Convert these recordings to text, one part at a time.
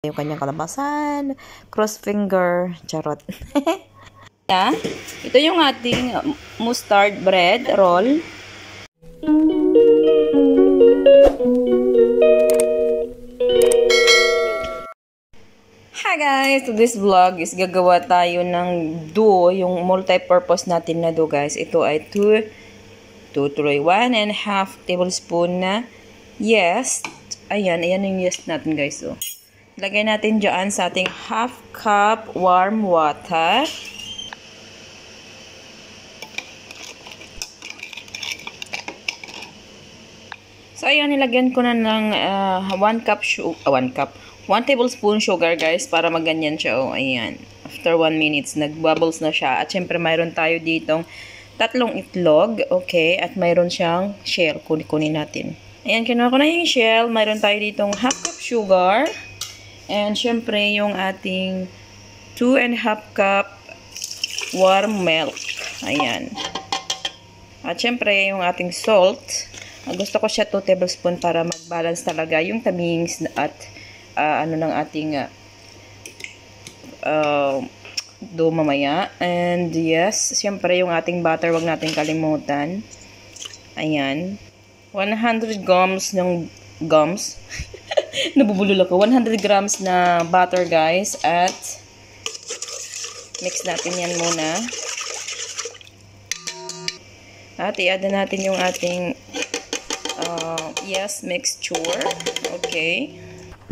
Yung kanyang kalabasan, cross finger, charot. Yeah, ito yung ating mustard bread roll. Hi guys! So this vlog is gagawa tayo ng dough, yung multi-purpose natin na dough guys. Ito ay 1.5 tablespoon na yeast. Ayan yung yeast natin guys. So, lagay natin dyan sa ating 1/2 cup warm water. So, ayan, nilagyan ko na ng 1 tablespoon sugar, guys, para maganyan siya. Oh, ayan. After 1 minute, nag-bubbles na siya. At syempre, mayroon tayo ditong 3 itlog. Okay, at mayroon siyang shell. Kunin natin. Ayan, kinuha ko na yung shell. Mayroon tayo ditong 1/2 cup sugar. And syempre, yung ating 2.5 cup warm milk. Ayan. At syempre, yung ating salt. Gusto ko siya 2 tablespoon para mag-balance talaga yung tamings at ng ating dough mamaya. And yes, syempre yung ating butter, wag natin kalimutan. Ayan. 100 grams ng gums. Nabubulol ako. 100 grams na butter, guys. At mix natin yan muna. At i-add na natin yung ating yes mixture. Okay.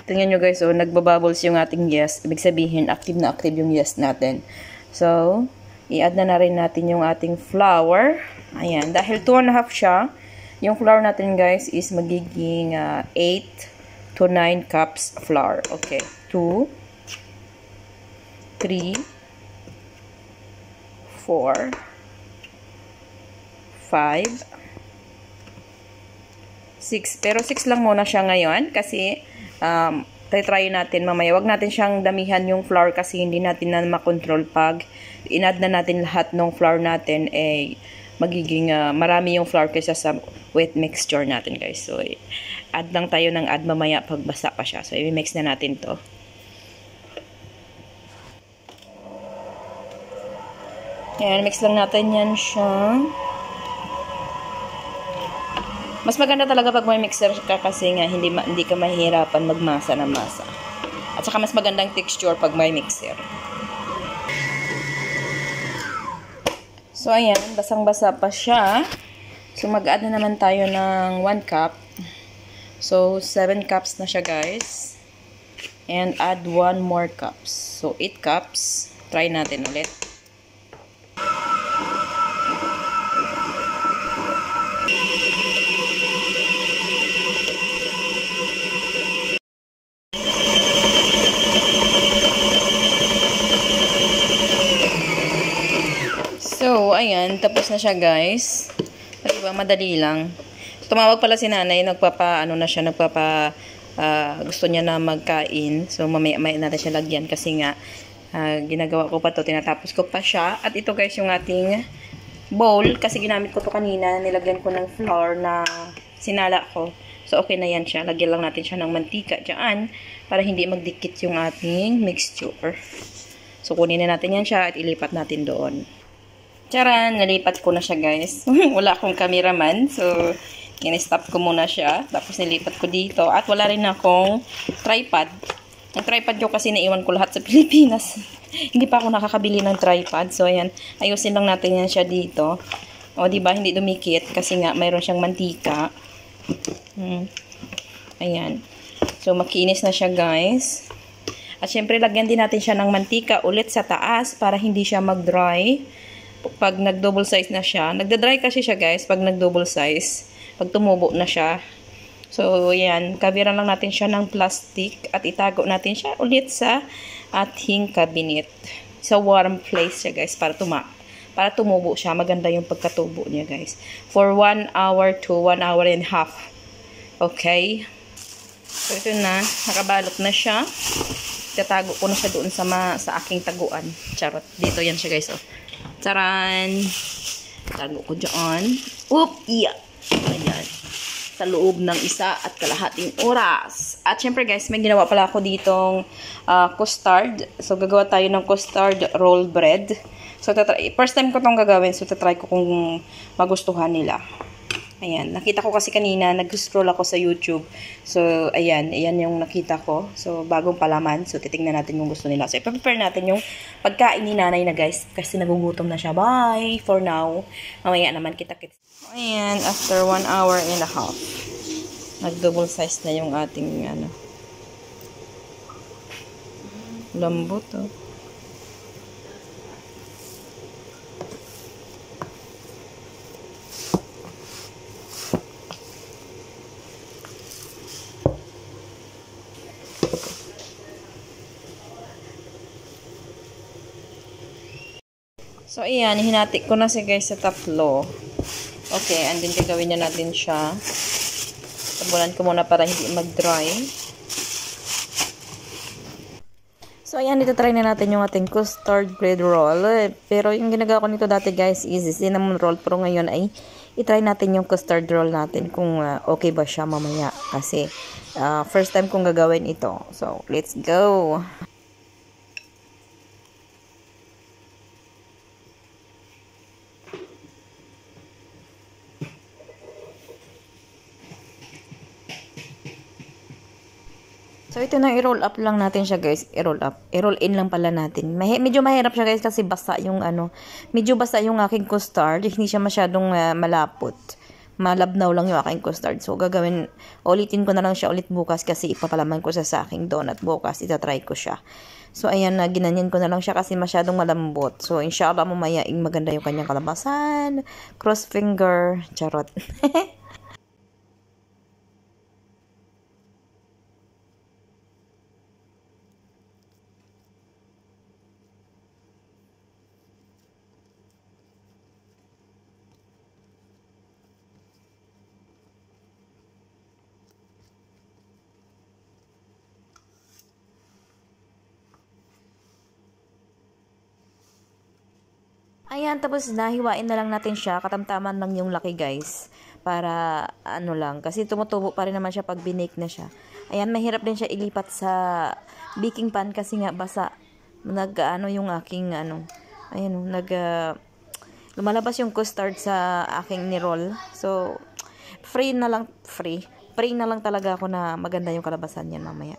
Tingnan nyo guys, nagbabubbles yung ating yes. Ibig sabihin, active na active yung yes natin. So, i-add na rin natin yung ating flour. Ayan. Dahil 2.5 siya, yung flour natin guys is magiging 8 to 9 cups flour. Okay. 2, 3, 4, 5, 6. Pero 6 lang muna siya ngayon kasi try natin mamaya. Wag natin siyang damihan yung flour kasi hindi natin na makontrol pag in-add na natin lahat ng flour natin magiging marami yung flour kaysa sa wet mixture natin guys. So add lang tayo ng add mamaya pag basa pa siya. So i-mix na natin to. Ayan, mix lang natin yan siya. Mas maganda talaga pag may mixer ka kasi nga hindi ka mahihirapan magmasa ng masa. At saka mas magandang texture pag may mixer. So ayan, basang-basa pa siya. So mag-add na naman tayo ng 1 cup. So 7 cups na siya guys. And add 1 more cups. So 8 cups. Try natin ulit. So, ayan, tapos na siya guys. Diba, madali lang. Tumawag pala si nanay, gusto niya na magkain. So, mamaya natin siya lagyan kasi nga, ginagawa ko pa to, tinatapos ko pa siya. At ito guys, yung ating bowl, kasi ginamit ko to kanina, nilagyan ko ng flour na sinala ko. So, okay na yan siya. Lagyan lang natin siya ng mantika dyan, para hindi magdikit yung ating mixture. So, kunin na natin yan siya at ilipat natin doon. Charan, nalipat ko na siya guys. Wala akong cameraman. So, in-stop ko muna siya. Tapos nilipat ko dito. At wala rin akong tripod. Ang tripod ko kasi naiwan ko lahat sa Pilipinas. Hindi pa ako nakakabili ng tripod. So, ayan. Ayusin lang natin yan siya dito. O, diba? Hindi dumikit. Kasi nga, mayroon siyang mantika. Ayan. So, makinis na siya guys. At syempre, lagyan din natin siya ng mantika ulit sa taas para hindi siya mag-dry. Pag nag-double size na siya, nagda-dry kasi siya guys pag nag-double size, pag tumubo na siya. So, yan, kaviran lang natin siya ng plastic at itago natin siya ulit sa ating cabinet. Sa warm place siya guys para tumubo siya. Maganda yung pagkatubo niya guys. For 1 hour to 1 hour and a half. Okay? So, ito na, nakabalot na siya. Tatago ko na siya doon sa aking taguan. Charot. Dito yan siya guys, oh. Taran! Tago ko dyan. Oop! Yeah! Ayan. sa loob ng 1.5 oras. At syempre guys, may ginawa pala ako ditong custard. So gagawa tayo ng custard roll bread. So first time ko tong gagawin, so tatry ko kung magustuhan nila. Ayan, nakita ko kasi kanina, nag-scroll ako sa YouTube. So, ayan yung nakita ko. So, bagong palaman. So, titingnan natin kung gusto nila. So, i-prepare natin yung pagkain ni nanay na guys. Kasi nagugutom na siya. Bye! For now. Mamaya naman kita-kits. Ayan, after 1 hour and a half. Nag-double size na yung ating, lambot, oh. So, ayan, hinati ko na siya guys sa tatlo. Okay, and then gagawin na natin siya. Tabunan ko muna para hindi mag-dry. So, ayan, ito try na natin yung ating custard bread roll. Pero yung ginagawa ko nito dati guys is cinnamon roll. Pero ngayon ay itry natin yung custard roll natin kung okay ba siya mamaya. Kasi first time kong gagawin ito. So, let's go! So, ito na, i-roll up lang natin siya, guys. I-roll up. I-roll in lang pala natin. Medyo mahirap siya, guys, kasi basa yung, medyo basa yung aking custard. Hindi siya masyadong malapot. Malabnaw lang yung aking custard. So, ulitin ko na lang siya ulit bukas kasi ipapalaman ko sa aking donut bukas. Itatry ko siya. So, ayan, ginanyan ko na lang siya kasi masyadong malambot. So, inshallah, mamaya, maganda yung kanyang kalabasan. Cross finger. Charot. Ayan, tapos nahiwain na lang natin siya. Katamtaman lang yung laki, guys. Para, lang. Kasi tumutubo pa rin naman siya pag binake na siya. Ayan, mahirap din siya ilipat sa baking pan kasi nga basa. Yung aking, ayan, lumalabas yung custard sa aking ni-roll. So, pray na lang talaga ako na maganda yung kalabasan yan mamaya.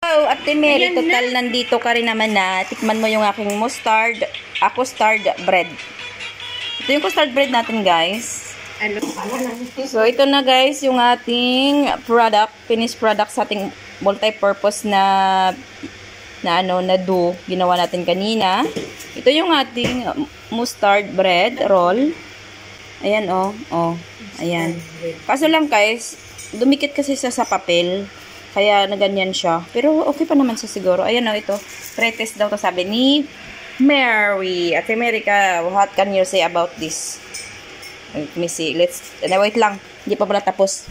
So, Ate Mary, total nandito ka rin naman na. Tikman mo yung aking custard bread. Ito yung custard bread natin, guys. So, ito na, guys, yung ating finished product sa ating multi-purpose na dough. Ginawa natin kanina. Ito yung ating mustard bread roll. Ayan, oh. Ayan. Kaso lang, guys, dumikit kasi siya sa papel. Kaya naganyan siya. Pero okay pa naman siya siguro. Ayan o, ito. Pretest daw to sabi ni Mary. Ate Mary ka, what can you say about this? Let me see. Wait lang. Hindi pa pala tapos.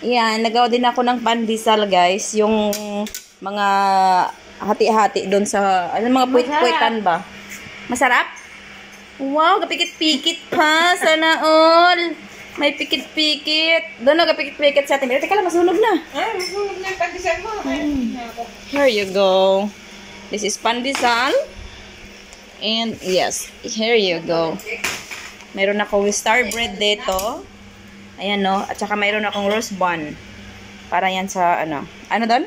Ayan, nagawa din ako ng pandesal, guys. Yung mga hati-hati doon sa, mga puwit-puwitan ba? Masarap? Wow, kapikit-pikit pa. Sana all. May pikit-pikit. Doon kapikit-pikit sa atin. Pero teka lang, masunog na. Masunog na yung pandesal mo. Here you go. This is pandesal. And yes, here you go. Mayroon akong star bread dito. Ayan, no. At saka mayroon akong roast bun. Para yan sa, ano doon?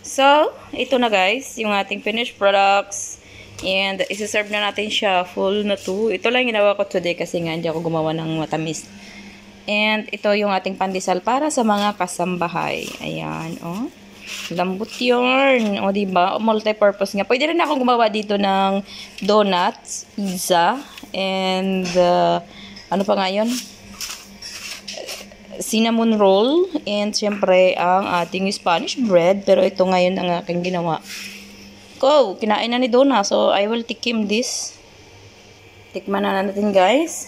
So, ito na guys. Yung ating finished products. And, isi-serve na natin siya full na to. Ito lang ginawa ko today kasi nga hindi ako gumawa ng matamis. And, ito yung ating pandesal para sa mga kasambahay. Ayan, oh. Lambot yun. O, diba? Multi-purpose nga. Pwede rin ako gumawa dito ng donuts, pizza, and, ano pa nga yun? Cinnamon roll, and syempre, ang ating Spanish bread. Pero ito ngayon ang aking ginawa. Go! Kinain na ni Donna. So, I will tikim this. Tikman na natin, guys.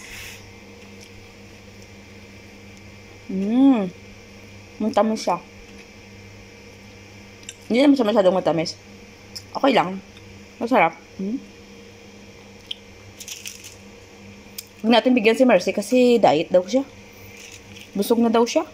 Matamis siya. Hindi naman siya masyadong matamis. Okay lang. Masarap. Huwag natin bigyan si Mercy kasi diet daw siya. Busog na daw siya.